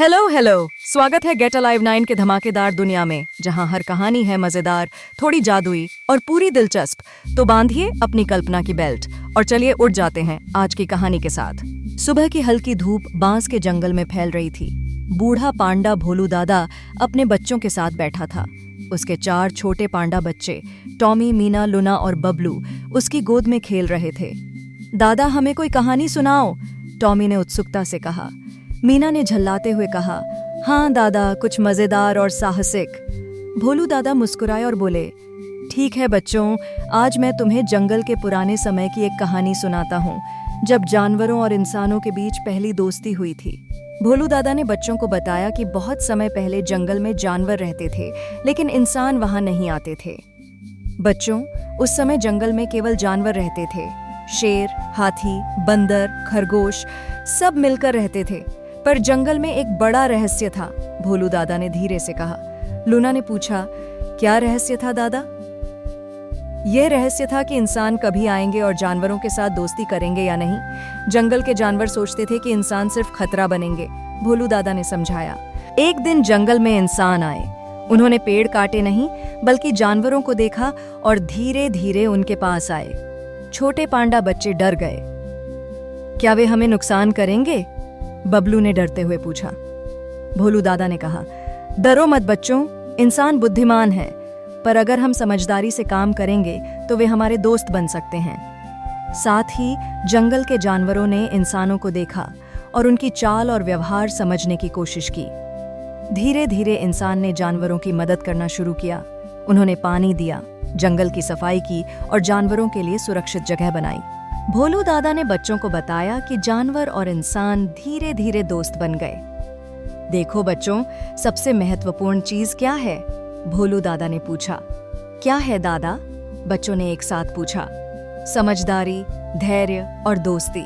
Hello hello, स्वागत है gate alive 9 के धमाकेदार दुनिया में, जहां हर कहानी है मजेदार, थोड़ी जादुई और पूरी दिलचस्प। तो बांधिए अपनी कल्पना की बेल्ट और चलिए उड़ जाते हैं आज की कहानी के साथ। सुबह की हल्की धूप बांस के जंगल में फैल रही थी। बूढ़ा पांडा भोलू दादा अपने बच्चों के साथ बैठा था। उसके 4 छोटे पांडा बच्चे टॉमी, मीना, लुना और बबलू उसकी गोद में खेल रहे थे। दादा, हमें कोई कहानी सुनाओ, टॉमी ने उत्सुकता से कहा। मीना ने झल्लाते हुए कहा, हाँ दादा, कुछ मजेदार और साहसिक। भोलू दादा मुस्कुराए और बोले, ठीक है बच्चों, आज मैं तुम्हें जंगल के पुराने समय की एक कहानी सुनाता हूँ, जब जानवरों और इंसानों के बीच पहली दोस्ती हुई थी। भोलू दादा ने बच्चों को बताया कि बहुत समय पहले जंगल में जानवर रहते थे, लेकिन इंसान वहां नहीं आते थे। बच्चों, उस समय जंगल में केवल जानवर रहते थे। शेर, हाथी, बंदर, खरगोश सब मिलकर रहते थे। पर जंगल में एक बड़ा रहस्य था, भोलू दादा ने धीरे से कहा। लूना ने पूछा, क्या रहस्य था दादा? यह रहस्य था कि इंसान कभी आएंगे और जानवरों के साथ दोस्ती करेंगे या नहीं। जंगल के जानवर सोचते थे कि इंसान सिर्फ खतरा बनेंगे, भोलू दादा ने समझाया। एक दिन जंगल में इंसान आए। उन्होंने पेड़ काटे नहीं, बल्कि जानवरों को देखा और धीरे धीरे उनके पास आए। छोटे पांडा बच्चे डर गए। क्या वे हमें नुकसान करेंगे? बबलू ने डरते हुए पूछा। भोलू दादा ने कहा, डरो मत बच्चों, इंसान बुद्धिमान है, पर अगर हम समझदारी से काम करेंगे तो वे हमारे दोस्त बन सकते हैं। साथ ही जंगल के जानवरों ने इंसानों को देखा और उनकी चाल और व्यवहार समझने की कोशिश की। धीरे धीरे इंसान ने जानवरों की मदद करना शुरू किया। उन्होंने पानी दिया, जंगल की सफाई की और जानवरों के लिए सुरक्षित जगह बनाई। भोलू दादा ने बच्चों को बताया कि जानवर और इंसान धीरे धीरे दोस्त बन गए। देखो बच्चों, सबसे महत्वपूर्ण चीज क्या है? भोलू दादा ने पूछा। क्या है दादा? बच्चों ने एक साथ पूछा। समझदारी, धैर्य और दोस्ती।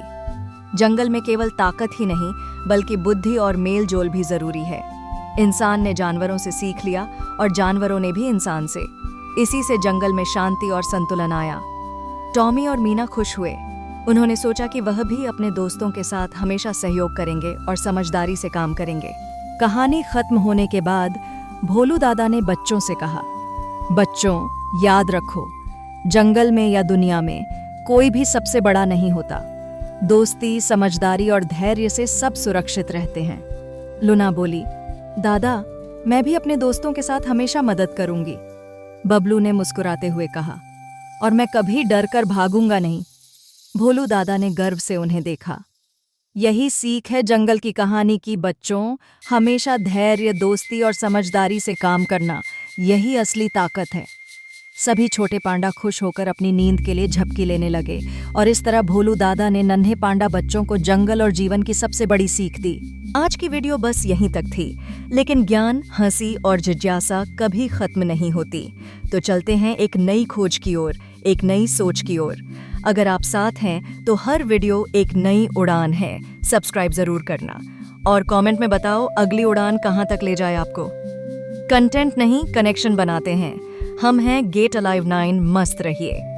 जंगल में केवल ताकत ही नहीं, बल्कि बुद्धि और मेल जोल भी जरूरी है। इंसान ने जानवरों से सीख लिया और जानवरों ने भी इंसान से। इसी से जंगल में शांति और संतुलन आया। टॉमी और मीना खुश हुए। उन्होंने सोचा कि वह भी अपने दोस्तों के साथ हमेशा सहयोग करेंगे और समझदारी से काम करेंगे। कहानी खत्म होने के बाद भोलू दादा ने बच्चों से कहा, बच्चों, याद रखो, जंगल में या दुनिया में कोई भी सबसे बड़ा नहीं होता। दोस्ती, समझदारी और धैर्य से सब सुरक्षित रहते हैं। लुना बोली, दादा, मैं भी अपने दोस्तों के साथ हमेशा मदद करूंगी। बबलू ने मुस्कुराते हुए कहा, और मैं कभी डर कर भागूंगा नहीं। भोलू दादा ने गर्व से उन्हें देखा। यही सीख है जंगल की कहानी की बच्चों, हमेशा धैर्य, दोस्ती और समझदारी से काम करना, यही असली ताकत है। सभी छोटे पांडा खुश होकर अपनी नींद के लिए झपकी लेने लगे और इस तरह भोलू दादा ने नन्हे पांडा बच्चों को जंगल और जीवन की सबसे बड़ी सीख दी। आज की वीडियो बस यहीं तक थी, लेकिन ज्ञान, हंसी और जिज्ञासा कभी खत्म नहीं होती। तो चलते हैं एक नई खोज की ओर, एक नई सोच की ओर। अगर आप साथ हैं तो हर वीडियो एक नई उड़ान है। सब्सक्राइब जरूर करना और कमेंट में बताओ अगली उड़ान कहां तक ले जाए आपको। कंटेंट नहीं, कनेक्शन बनाते हैं। हम हैं गेट अलाइव 9। मस्त रहिए।